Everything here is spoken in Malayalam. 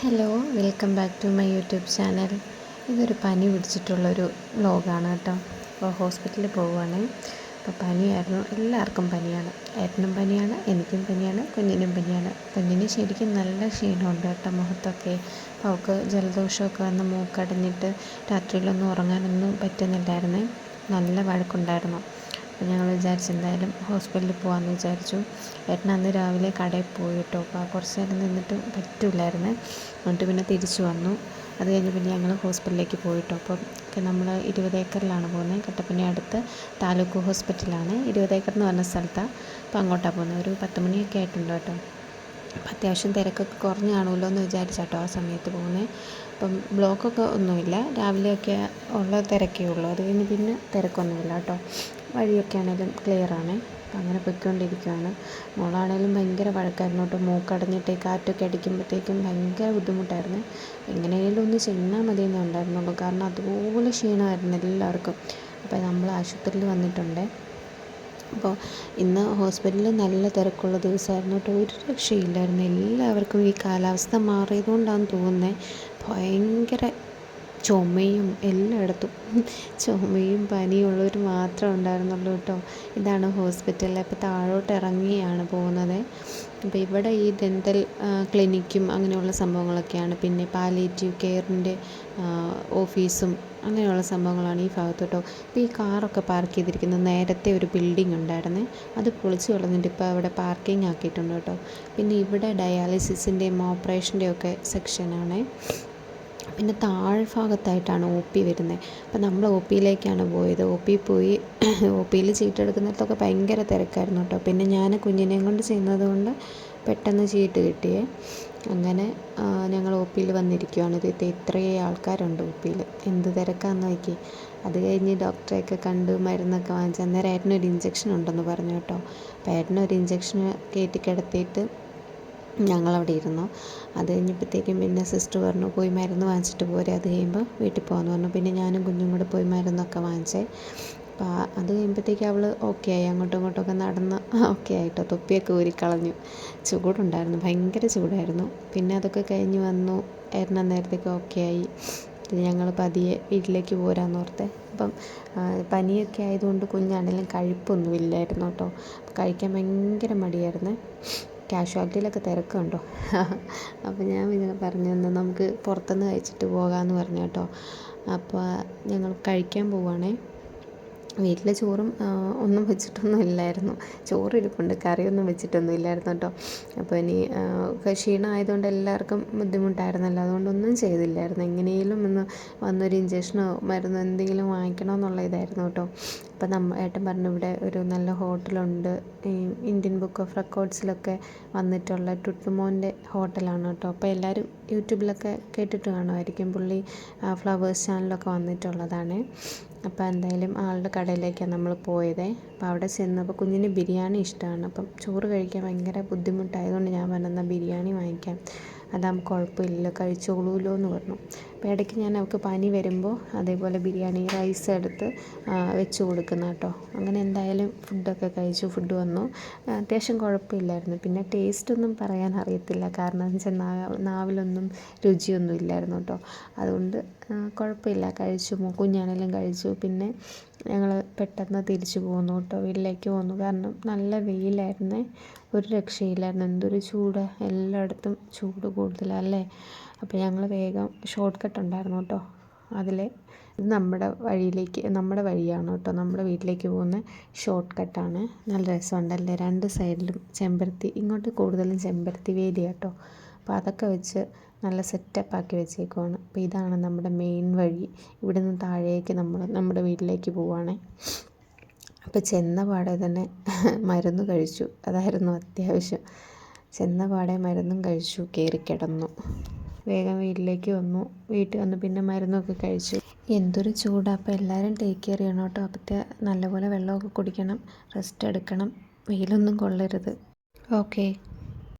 Hello, welcome back to my YouTube channel. ഇതൊരു പനി പിടിച്ചിട്ടുള്ളൊരു വ്ലോഗാണ് കേട്ടോ. അപ്പോൾ ഹോസ്പിറ്റലിൽ പോവുകയാണ്. അപ്പോൾ പനിയായിരുന്നു, എല്ലാവർക്കും പനിയാണ്. ഏട്ടനും പനിയാണ്, എനിക്കും പനിയാണ്, കുഞ്ഞിനും പനിയാണ്. കുഞ്ഞിന് ശരിക്കും നല്ല ക്ഷീണമുണ്ട് കേട്ടോ, മുഖത്തൊക്കെ. അപ്പോൾ അവൾക്ക് ജലദോഷമൊക്കെ വന്ന് മൂക്കടഞ്ഞിട്ട് രാത്രിയിലൊന്നും ഉറങ്ങാനൊന്നും പറ്റുന്നില്ലായിരുന്നേ. നല്ല വഴക്കുണ്ടായിരുന്നു. അപ്പോൾ ഞങ്ങൾ വിചാരിച്ചു എന്തായാലും ഹോസ്പിറ്റലിൽ പോകാമെന്ന് വിചാരിച്ചു. ഏട്ടൻ അന്ന് രാവിലെ കടയിൽ പോയി കേട്ടോ. അപ്പോൾ കുറച്ച് നേരം നിന്നിട്ട് പറ്റില്ലായിരുന്നു. എന്നിട്ട് പിന്നെ തിരിച്ചു വന്നു. അത് കഴിഞ്ഞ് പിന്നെ ഞങ്ങൾ ഹോസ്പിറ്റലിലേക്ക് പോയിട്ടോ. അപ്പം നമ്മൾ 20 ഏക്കറിലാണ് പോകുന്നത്. കട്ടപ്പന അടുത്ത് താലൂക്ക് ഹോസ്പിറ്റലാണ്. 20 ഏക്കർ എന്ന് പറഞ്ഞ സ്ഥലത്താണ്. അപ്പോൾ അങ്ങോട്ടാണ് പോകുന്നത്. ഒരു 10 മണിയൊക്കെ ആയിട്ടുണ്ട് കേട്ടോ. അപ്പം അത്യാവശ്യം തിരക്കൊക്കെ കുറഞ്ഞ് കാണുമല്ലോ എന്ന് വിചാരിച്ചാട്ടോ ആ സമയത്ത് പോകുന്നത്. അപ്പം ബ്ലോക്കൊക്കെ ഒന്നുമില്ല, രാവിലെയൊക്കെ ഉള്ള തിരക്കേ ഉള്ളൂ. അത് കഴിഞ്ഞ് പിന്നെ തിരക്കൊന്നുമില്ല കേട്ടോ. വഴിയൊക്കെ ആണെങ്കിലും ക്ലിയറാണ്. അപ്പം അങ്ങനെ പൊയ്ക്കൊണ്ടിരിക്കുകയാണ്. മോളാണെങ്കിലും ഭയങ്കര വഴക്കായിരുന്നു കേട്ടോ. മൂക്കടഞ്ഞിട്ട് കാറ്റൊക്കെ അടിക്കുമ്പോഴത്തേക്കും ഭയങ്കര ബുദ്ധിമുട്ടായിരുന്നു. എങ്ങനെയെങ്കിലും ഒന്ന് ചെന്നാൽ മതിയെന്നേ ഉണ്ടായിരുന്നുള്ളൂ, കാരണം അതുപോലെ ക്ഷീണമായിരുന്നു എല്ലാവർക്കും. അപ്പോൾ നമ്മൾ ആശുപത്രിയിൽ വന്നിട്ടുണ്ട്. അപ്പോൾ ഇന്ന് ഹോസ്പിറ്റലിൽ നല്ല തിരക്കുള്ള ദിവസമായിരുന്നു കേട്ടോ. ഒരു രക്ഷയില്ലായിരുന്നു. എല്ലാവർക്കും ഈ കാലാവസ്ഥ മാറിയതുകൊണ്ടാണെന്ന് തോന്നുന്നത്, ഭയങ്കര ചുമയും എല്ലായിടത്തും ചുമയും പനിയുള്ളവർ മാത്രമേ ഉണ്ടായിരുന്നുള്ളൂ കേട്ടോ. ഇതാണ് ഹോസ്പിറ്റൽ. അപ്പോൾ താഴോട്ട് ഇറങ്ങിയാണ് പോകുന്നത്. അപ്പോൾ ഇവിടെ ഈ ഡെൻ്റൽ ക്ലിനിക്കും അങ്ങനെയുള്ള സംഭവങ്ങളൊക്കെയാണ്. പിന്നെ പാലിയേറ്റീവ് കെയറിൻ്റെ ഓഫീസും അങ്ങനെയുള്ള സംഭവങ്ങളാണ് ഈ ഭാഗത്ത് കേട്ടോ. ഇപ്പോൾ ഈ കാറൊക്കെ പാർക്ക് ചെയ്തിരിക്കുന്നത് നേരത്തെ ഒരു ബിൽഡിംഗ് ഉണ്ടായിരുന്നേ, അത് പൊളിച്ച് കളഞ്ഞിട്ട് ഇപ്പോൾ അവിടെ പാർക്കിംഗ് ആക്കിയിട്ടുണ്ട് കേട്ടോ. പിന്നെ ഇവിടെ ഡയാലിസിസിൻ്റെയും ഓപ്പറേഷൻ്റെയും ഒക്കെ സെക്ഷനാണ്. പിന്നെ താഴ്ഭാഗത്തായിട്ടാണ് ഒ പി വരുന്നത്. അപ്പം നമ്മൾ ഒ പിയിലേക്കാണ് പോയത്. ഒ പി പോയി ഒ പിയിൽ ചീട്ടെടുക്കുന്നിടത്തൊക്കെ ഭയങ്കര തിരക്കായിരുന്നു കേട്ടോ. പിന്നെ ഞാൻ കുഞ്ഞിനെയും കൊണ്ട് ചെയ്യുന്നത് കൊണ്ട് പെട്ടെന്ന് ചീട്ട് കിട്ടിയേ. അങ്ങനെ ഞങ്ങൾ ഒ പിയിൽ വന്നിരിക്കുകയാണ്. ഇത് ഇത്രയും ആൾക്കാരുണ്ട് ഒ പിയിൽ, എന്ത് തിരക്കാന്ന് നോക്കി. അത് കഴിഞ്ഞ് ഡോക്ടറെയൊക്കെ കണ്ട് മരുന്നൊക്കെ വാങ്ങിച്ച് അന്നേരം ഏട്ടനൊരു ഇഞ്ചക്ഷൻ ഉണ്ടെന്ന് പറഞ്ഞു കേട്ടോ. അപ്പോൾ ഏട്ടനൊരു ഇഞ്ചക്ഷൻ കയറ്റി കിടത്തിയിട്ട് ഞങ്ങളവിടെ ഇരുന്നു. അത് കഴിഞ്ഞപ്പോഴത്തേക്കും പിന്നെ സിസ്റ്റർ പറഞ്ഞു പോയി മരുന്ന് വാങ്ങിച്ചിട്ട് പോരെ, അത് കഴിയുമ്പോൾ വീട്ടിൽ പോകാമെന്ന് പറഞ്ഞു. പിന്നെ ഞാനും കുഞ്ഞും കൂടെ പോയി മരുന്നൊക്കെ വാങ്ങിച്ചേ. അപ്പോൾ അത് കഴിയുമ്പോഴത്തേക്കും അവൾ ഓക്കെ ആയി, അങ്ങോട്ടും ഇങ്ങോട്ടൊക്കെ നടന്ന് ഓക്കെ ആയിട്ടോ. തൊപ്പിയൊക്കെ ഊരിക്കളഞ്ഞു. ചൂടുണ്ടായിരുന്നു, ഭയങ്കര ചൂടായിരുന്നു. പിന്നെ അതൊക്കെ കഴിഞ്ഞ് വന്നു. ഏട്ടൻ അന്നേരത്തേക്ക് ഓക്കെ ആയി. ഞങ്ങൾ പതിയെ വീട്ടിലേക്ക് പോരാമെന്നോർത്തെ. അപ്പം പനിയൊക്കെ ആയതുകൊണ്ട് കുഞ്ഞാണെങ്കിലും കഴിപ്പൊന്നും ഇല്ലായിരുന്നു കേട്ടോ. കഴിക്കാൻ ഭയങ്കര മടിയായിരുന്നു. കാഷ്വാലിറ്റിയിലൊക്കെ തിരക്കുണ്ടോ. അപ്പോൾ ഞാൻ ഇങ്ങനെ പറഞ്ഞു എന്നാൽ നമുക്ക് പുറത്തുനിന്ന് കഴിച്ചിട്ട് പോകാമെന്ന് പറഞ്ഞു കേട്ടോ. അപ്പോൾ ഞങ്ങൾ കഴിക്കാൻ പോവുകയാണേ. വീട്ടിലെ ചോറും ഒന്നും വെച്ചിട്ടൊന്നും ഇല്ലായിരുന്നു. ചോറ് ഇരിപ്പുണ്ട്, കറിയൊന്നും വെച്ചിട്ടൊന്നും ഇല്ലായിരുന്നു കേട്ടോ. അപ്പോൾ ഇനി ക്ഷീണമായതുകൊണ്ട് എല്ലാവർക്കും ബുദ്ധിമുട്ടായിരുന്നല്ലോ, അതുകൊണ്ടൊന്നും ചെയ്തില്ലായിരുന്നു. എങ്ങനെയെങ്കിലും ഒന്ന് വന്നൊരു ഇഞ്ചക്ഷനോ മരുന്നോ എന്തെങ്കിലും വാങ്ങിക്കണമെന്നുള്ള ഇതായിരുന്നു കേട്ടോ. അപ്പോൾ ഏട്ടൻ പറഞ്ഞു ഇവിടെ ഒരു നല്ല ഹോട്ടലുണ്ട്, ഈ ഇന്ത്യൻ ബുക്ക് ഓഫ് റെക്കോർഡ്സിലൊക്കെ വന്നിട്ടുള്ള ടുട്ടുമോൻ്റെ ഹോട്ടലാണ് കേട്ടോ. അപ്പോൾ എല്ലാവരും യൂട്യൂബിലൊക്കെ കേട്ടിട്ട് കാണുമായിരിക്കും. പുള്ളി ഫ്ലവേഴ്സ് ചാനലൊക്കെ വന്നിട്ടുള്ളതാണ്. അപ്പോൾ എന്തായാലും ആളുടെ കടയിലേക്കാണ് നമ്മൾ പോയത്. അപ്പോൾ അവിടെ ചെന്നപ്പോൾ കുഞ്ഞിന് ബിരിയാണി ഇഷ്ടമാണ്. അപ്പം ചോറ് കഴിക്കാൻ ഭയങ്കര ബുദ്ധിമുട്ടായതുകൊണ്ട് ഞാൻ പറഞ്ഞു ബിരിയാണി വാങ്ങിക്കാം, അതാകുമ്പോൾ കുഴപ്പമില്ലല്ലോ, കഴിച്ചോളൂല്ലോ എന്ന് പറഞ്ഞു. അപ്പോൾ ഇടയ്ക്ക് ഞാൻ അവൾക്ക് പനി വരുമ്പോൾ അതേപോലെ ബിരിയാണി റൈസ് എടുത്ത് വെച്ച് കൊടുക്കുന്ന കേട്ടോ. അങ്ങനെ എന്തായാലും ഫുഡൊക്കെ കഴിച്ചു. ഫുഡ് വന്നു, അത്യാവശ്യം കുഴപ്പമില്ലായിരുന്നു. പിന്നെ ടേസ്റ്റൊന്നും പറയാൻ അറിയത്തില്ല, കാരണം എന്ന് വെച്ചാൽ നാവിലൊന്നും രുചിയൊന്നും ഇല്ലായിരുന്നു കേട്ടോ. അതുകൊണ്ട് കുഴപ്പമില്ല, കഴിച്ചു. കുഞ്ഞാണെങ്കിലും കഴിച്ചു. പിന്നെ ഞങ്ങൾ പെട്ടെന്ന് തിരിച്ചു പോന്നു കേട്ടോ, വീട്ടിലേക്ക് പോന്നു. കാരണം നല്ല വെയിലായിരുന്നേ, ഒരു രക്ഷയില്ലായിരുന്നു. എന്തൊരു ചൂട്, എല്ലായിടത്തും ചൂട് കൂടുതലല്ലേ. അപ്പോൾ ഞങ്ങൾ വേഗം ഷോർട്ട് കട്ട് ഉണ്ടായിരുന്നു കേട്ടോ. ഇത് നമ്മുടെ വഴിയാണ് കേട്ടോ, നമ്മുടെ വീട്ടിലേക്ക് പോകുന്ന ഷോർട്ട് കട്ടാണ്. നല്ല രസമുണ്ടല്ലേ, 2 സൈഡിലും ചെമ്പരത്തി, ഇങ്ങോട്ട് കൂടുതലും ചെമ്പരത്തി വേലി കേട്ടോ. അപ്പോൾ അതൊക്കെ വെച്ച് നല്ല സെറ്റപ്പാക്കി വെച്ചേക്കുവാണ്. അപ്പോൾ ഇതാണ് നമ്മുടെ മെയിൻ വഴി. ഇവിടെ നിന്ന് താഴേക്ക് നമ്മുടെ വീട്ടിലേക്ക് പോവുകയാണേ. അപ്പോൾ ചെന്ന പാടെ തന്നെ മരുന്ന് കഴിച്ചു, അതായിരുന്നു അത്യാവശ്യം. ചെന്ന പാടെ മരുന്നും കഴിച്ചു, കയറി കിടന്നു. വേഗം വീട്ടിലേക്ക് വന്നു. വീട്ടിൽ വന്ന് പിന്നെ മരുന്നൊക്കെ കഴിച്ചു. എന്തൊരു ചൂടാണ്. അപ്പോൾ എല്ലാവരും ടേക്ക് കെയർ ചെയ്യണം കേട്ടോ. അപ്പോൾ നല്ലപോലെ വെള്ളമൊക്കെ കുടിക്കണം, റെസ്റ്റ് എടുക്കണം, വെയിലൊന്നും കൊള്ളരുത്. ഓക്കെ.